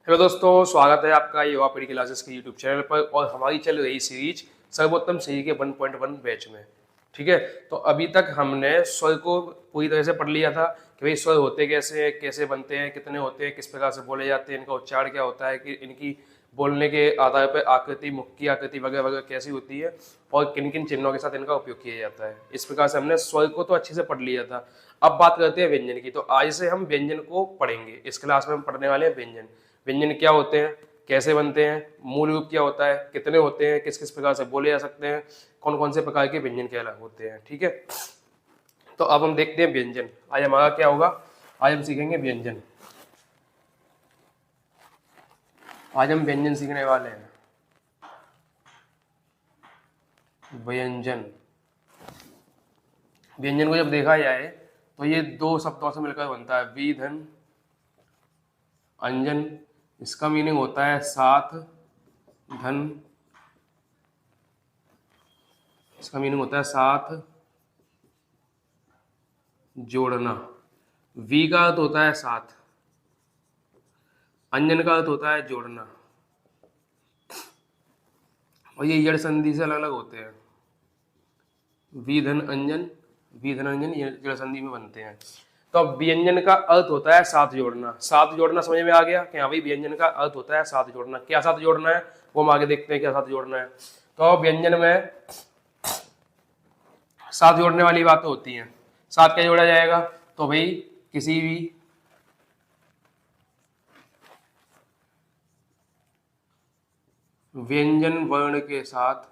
Hello दोस्तों, स्वागत है आपका युवा पीढ़ी क्लासेस के यूट्यूब चैनल पर। और हमारी चल रही सीरीज सर्वोत्तम सीरी के 1.1 बैच में। ठीक है, तो अभी तक हमने स्वर को पूरी तरह से पढ़ लिया था कि भाई स्वर होते कैसे हैं, कैसे बनते हैं, कितने होते हैं, किस प्रकार से बोले जाते हैं, इनका उच्चारण क्या होता है, कि इनकी बोलने के आधार पर आकृति, मुख की आकृति वगैरह वगैरह कैसी होती है और किन किन चिन्हों के साथ इनका उपयोग किया जाता है। इस प्रकार से हमने स्वर को तो अच्छे से पढ़ लिया था। अब बात करते हैं व्यंजन की। तो आज से हम व्यंजन को पढ़ेंगे। इस क्लास में हम पढ़ने वाले हैं व्यंजन। व्यंजन क्या होते हैं, कैसे बनते हैं, मूल रूप क्या होता है, कितने होते हैं, किस किस प्रकार से बोले जा सकते हैं, कौन कौन से प्रकार के व्यंजन क्या होते हैं। ठीक है, तो अब हम देखते हैं व्यंजन। आज हमारा क्या होगा, आज हम सीखेंगे व्यंजन। आज हम व्यंजन सीखने वाले हैं। व्यंजन, व्यंजन को जब देखा जाए तो ये दो शब्दों से मिलकर बनता है, विधन अंजन। इसका मीनिंग होता है साथ धन, इसका मीनिंग होता है साथ जोड़ना। वी का अर्थ होता है साथ, अंजन का अर्थ होता है जोड़ना। और ये यड़ संधि से अलग अलग होते हैं। विधन अंजन, विधन अंजन ये यड़ संधि में बनते हैं। तो अब व्यंजन का अर्थ होता है साथ जोड़ना। साथ जोड़ना समझ में आ गया कि हाँ भाई व्यंजन का अर्थ होता है साथ जोड़ना। क्या साथ जोड़ना है वो हम आगे देखते हैं, क्या साथ जोड़ना है। तो व्यंजन में साथ जोड़ने वाली बातें होती हैं। साथ क्या जोड़ा जाएगा, तो भाई किसी भी व्यंजन वर्ण के साथ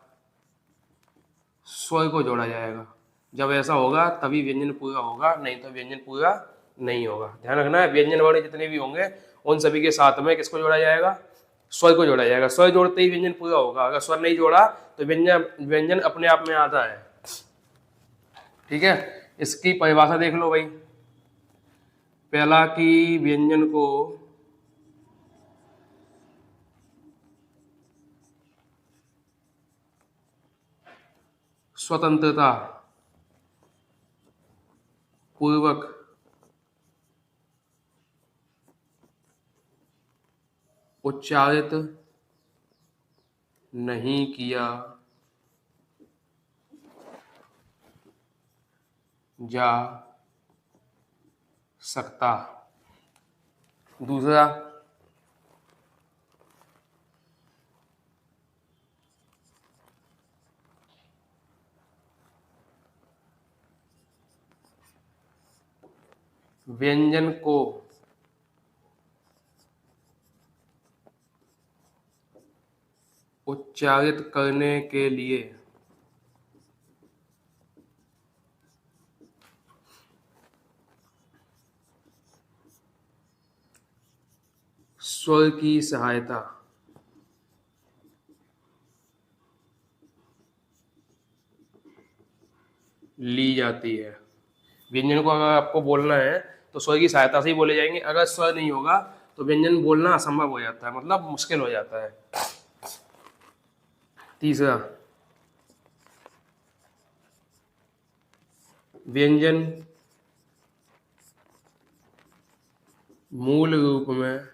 स्वर को जोड़ा जाएगा। जब ऐसा होगा तभी व्यंजन पूरा होगा, नहीं तो व्यंजन पूरा नहीं होगा। ध्यान रखना है, व्यंजन वर्ण जितने भी होंगे उन सभी के साथ में किसको जोड़ा जाएगा, स्वर को जोड़ा जाएगा। स्वर जोड़ते ही व्यंजन पूरा होगा। अगर स्वर नहीं जोड़ा तो व्यंजन व्यंजन अपने आप में आता है। ठीक है, इसकी परिभाषा देख लो भाई। पहला कि व्यंजन को स्वतंत्रता पूर्वक उच्चारित नहीं किया जा सकता। दूसरा, व्यंजन को उच्चारित करने के लिए स्वर की सहायता ली जाती है। व्यंजन को अगर आपको बोलना है तो स्वर की सहायता से ही बोले जाएंगे। अगर स्वर नहीं होगा तो व्यंजन बोलना असंभव हो जाता है, मतलब मुश्किल हो जाता है। तीसरा, व्यंजन मूल रूप में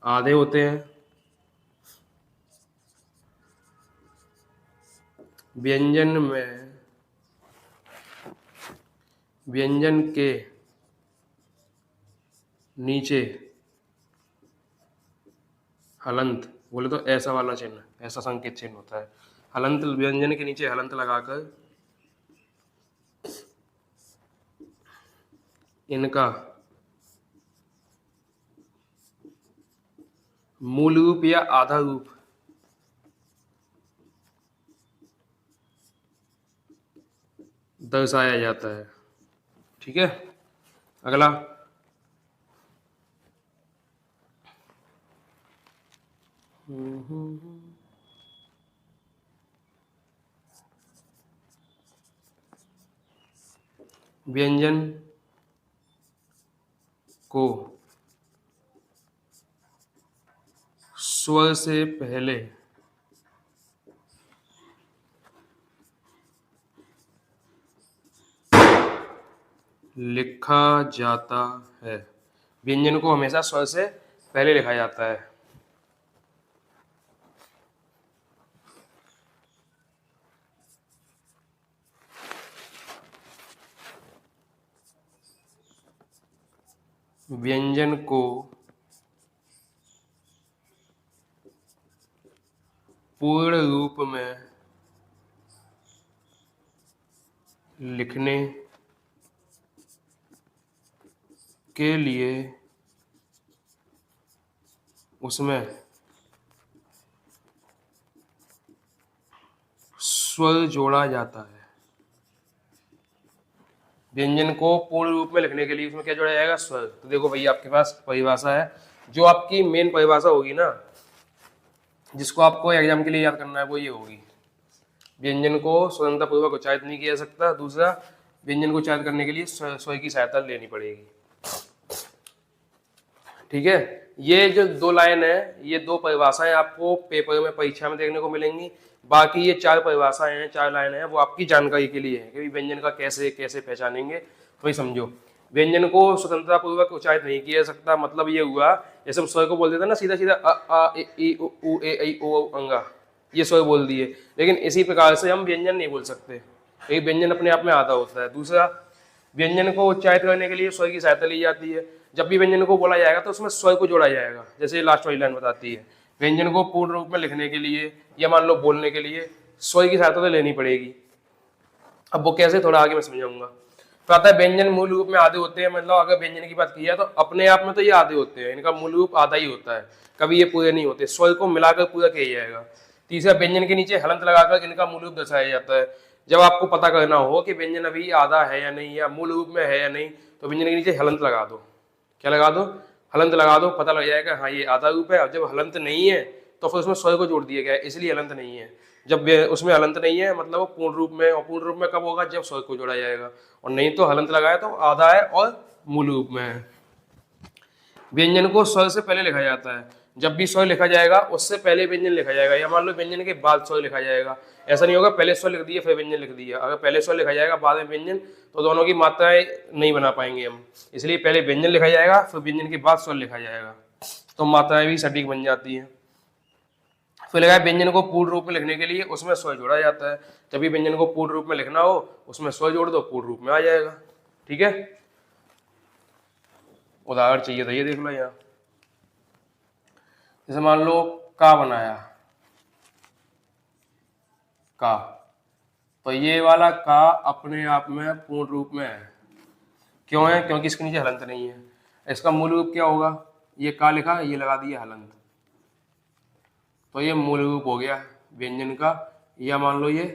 आधे होते हैं। व्यंजन में व्यंजन के नीचे हलंत, बोले तो ऐसा वाला चिन्ह, ऐसा संकेत चिन्ह होता है। हलंत, व्यंजन के नीचे हलंत लगाकर इनका मूल रूप या आधा रूप दर्शाया जाता है। ठीक है, अगला, व्यंजन को स्वर से पहले लिखा जाता है। व्यंजन को हमेशा स्वर से पहले लिखा जाता है। व्यंजन को पूर्ण रूप में लिखने के लिए उसमें स्वर जोड़ा जाता है। व्यंजन को पूर्ण रूप में लिखने के लिए उसमें क्या जोड़ा जाएगा? स्वर। तो देखो भैया आपके पास परिभाषा है, जो आपकी मेन परिभाषा होगी ना, जिसको आपको एग्जाम के लिए याद करना है, वो ये होगी। व्यंजन को स्वतंत्रता पूर्वक उच्चारित नहीं किया जा सकता। दूसरा, व्यंजन को उच्चारित करने के लिए स्वर की सहायता लेनी पड़ेगी। ठीक है, ये जो दो लाइन है, ये दो परिभाषाएं आपको पेपर में परीक्षा में देखने को मिलेंगी। बाकी ये चार परिभाषाएं हैं, चार लाइन है, वो आपकी जानकारी के लिए है कि व्यंजन का कैसे कैसे पहचानेंगे। तो समझो, व्यंजन को स्वतंत्रता पूर्वक उच्चारित नहीं किया जा सकता, मतलब ये हुआ जैसे हम स्वर को बोल देते हैं ना, सीधा सीधा अ आ इ उ ए ऐ ओ अंगा, ये स्वर बोल दिए। लेकिन इसी प्रकार से हम व्यंजन नहीं बोल सकते, एक व्यंजन अपने आप में आधा होता है। दूसरा, व्यंजन को उच्चारित करने के लिए स्वर की सहायता ली जाती है। जब भी व्यंजन को बोला जाएगा तो उसमें स्वर को जोड़ा जाएगा, जैसे लास्ट वाली लाइन बताती है। व्यंजन को पूर्ण रूप में लिखने के लिए या मान लो बोलने के लिए स्वर की सहायता तो लेनी पड़ेगी। अब वो कैसे, थोड़ा आगे मैं समझाऊंगा। तो आता है व्यंजन मूल रूप में आधे होते हैं, मतलब अगर व्यंजन की बात की है तो अपने आप में तो ये आधे होते हैं, इनका मूल रूप आधा ही होता है, कभी ये पूरे नहीं होते, स्वर को मिलाकर पूरा किया जाएगा। तीसरा, व्यंजन के नीचे हलंत लगाकर इनका मूल रूप दर्शाया जाता है। जब आपको पता करना हो कि व्यंजन अभी आधा है या नहीं, या मूल रूप में है या नहीं, तो व्यंजन के नीचे हलंत लगा दो। क्या लगा दो? हलंत लगा दो, पता लग जाएगा हाँ ये आधा रूप है। अब जब हलंत नहीं है तो फिर उसमें स्वर को जोड़ दिया गया है, इसलिए हलंत नहीं है। जब उसमें हलंत नहीं है मतलब वो पूर्ण रूप में, और पूर्ण रूप में कब होगा? जब स्वर को जोड़ा जाएगा, और नहीं तो हलंत लगाया तो आधा है और मूल रूप में है। व्यंजन को स्वर से पहले लिखा जाता है। जब भी स्वर लिखा जाएगा उससे पहले व्यंजन लिखा जाएगा, या मान लो व्यंजन के बाद स्वर लिखा जाएगा। ऐसा नहीं होगा पहले स्वर लिख दिया फिर व्यंजन लिख दिया। अगर पहले स्वर लिखा जाएगा बाद में व्यंजन, तो दोनों की मात्राएं नहीं बना पाएंगे हम, इसलिए पहले व्यंजन लिखा जाएगा फिर व्यंजन के बाद स्वर लिखा जाएगा, तो मात्राएं भी सटीक बन जाती हैं। फिर लगा व्यंजन को पूर्ण रूप में लिखने के लिए उसमें स्वर जोड़ा जाता है। जब भी व्यंजन को पूर्ण रूप में लिखना हो उसमें स्वर जोड़ दो, पूर्ण रूप में आ जाएगा। ठीक है, उदाहरण चाहिए था, ये देख लो यहाँ। जैसे मान लो का बनाया, का, तो ये वाला का अपने आप में पूर्ण रूप में है। क्यों है? क्योंकि इसके नीचे हलंत नहीं है। इसका मूल रूप क्या होगा? ये का लिखा, ये लगा दिया हलंत, तो ये मूल रूप हो गया व्यंजन का। या मान लो ये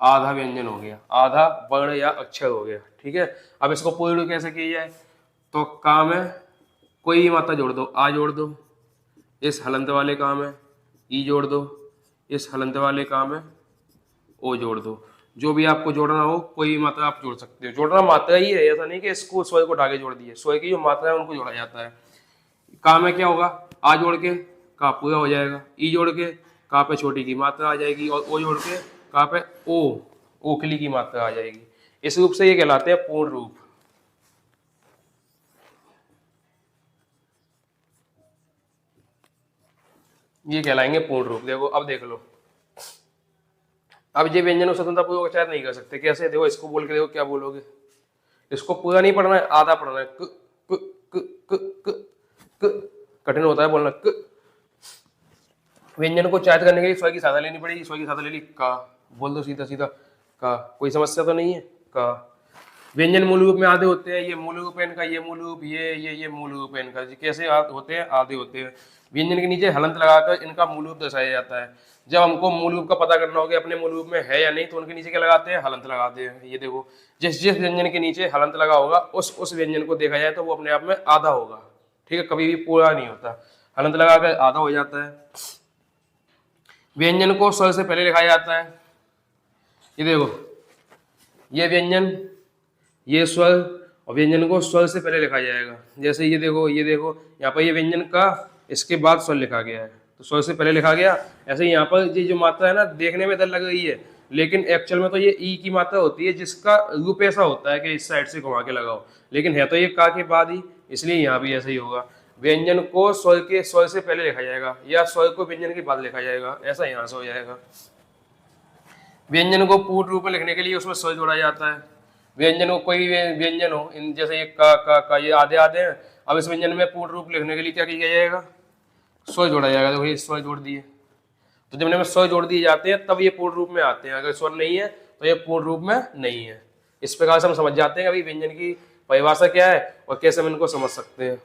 आधा व्यंजन हो गया, आधा वर्ण या अक्षर हो गया। ठीक है, अब इसको पूर्ण रूप कैसे किया जाए? तो का में कोई भी मात्रा जोड़ दो, आ जोड़ दो, इस हलंत वाले का में ई जोड़ दो, इस हलंत वाले का में ओ जोड़ दो। जो भी आपको जोड़ना हो कोई भी मात्रा आप जोड़ सकते हो। जोड़ना मात्रा ही है, ऐसा नहीं कि इसको स्वर को ढाके जोड़ दिए। स्वर की जो मात्रा है उनको जोड़ा जाता है। का में क्या होगा? आ जोड़ के का पूरा हो जाएगा, ई जोड़ के का पे छोटी की मात्रा आ जाएगी, और ओ जोड़ के का पे ओ ओखली की मात्रा आ जाएगी। इस रूप से ये कहलाते हैं पूर्ण रूप। ये कहलाएंगे पूर्ण रूप। देखो अब देख लो, अब ये व्यंजन स्वतंत्रता पूर्वक उच्चारण नहीं कर सकते। कैसे? देखो इसको बोल के देखो क्या बोलोगे। इसको पूरा नहीं पढ़ना है, आधा पढ़ना है। क क क क क क कठिन होता है बोलना। क व्यंजन को उच्चारित करने के लिए स्वर की सहायता लेनी पड़ेगी। स्वर की सहायता ले ली, का बोल दो सीधा सीधा का, कोई समस्या तो नहीं है। का व्यंजन मूल रूप में आधे होते हैं, ये मूल रूप है इनका, ये मूल रूप, ये मूल रूप है इनका। कैसे होते हैं? आधे होते हैं। व्यंजन के नीचे हलंत लगाकर इनका मूल रूप दर्शाया जाता है। जब हमको मूल रूप का पता करना हो कि अपने मूल रूप में है या नहीं, तो उनके नीचे क्या लगाते हैं? हलंत लगाते हैं। ये देखो, जिस जिस व्यंजन के नीचे हलंत लगा होगा उस व्यंजन को देखा जाए तो वो अपने आप में आधा होगा। ठीक है, कभी भी पूरा नहीं होता, हलंत लगाकर आधा हो जाता है। व्यंजन को स्वर से पहले लिखा जाता है। ये देखो, ये व्यंजन, ये स्वर, और व्यंजन को स्वर से पहले लिखा जाएगा। जैसे ये देखो यहाँ पर ये व्यंजन का, इसके बाद स्वर लिखा गया है, तो स्वर से पहले लिखा गया। ऐसे ही यहाँ पर ये जो मात्रा है ना, देखने में इधर लग रही है, लेकिन एक्चुअल में तो ये ई की मात्रा होती है जिसका रूप ऐसा होता है कि इस साइड से घुमा के लगाओ, लेकिन है तो ये का के बाद ही, इसलिए यहाँ भी ऐसा ही होगा। व्यंजन को स्वर से पहले लिखा जाएगा या स्वर को व्यंजन के बाद लिखा जाएगा, ऐसा यहाँ से हो जाएगा। व्यंजन को पूर्ण रूप में लिखने के लिए उसमें स्वर जोड़ा जाता है। व्यंजन को कोई व्यंजन हो, इन जैसे ये का ये आधे आधे हैं, अब इस व्यंजन में पूर्ण रूप लिखने के लिए क्या किया जाएगा, स्वर जोड़ा जाएगा। देखो ये स्वर जोड़ दिए, तो जब इनमें स्वर जोड़ दिए जाते हैं तब ये पूर्ण रूप में आते हैं, अगर स्वर नहीं है तो ये पूर्ण रूप में नहीं है। इस प्रकार से हम समझ जाते हैं कि अभी व्यंजन की परिभाषा क्या है और कैसे हम इनको समझ सकते हैं।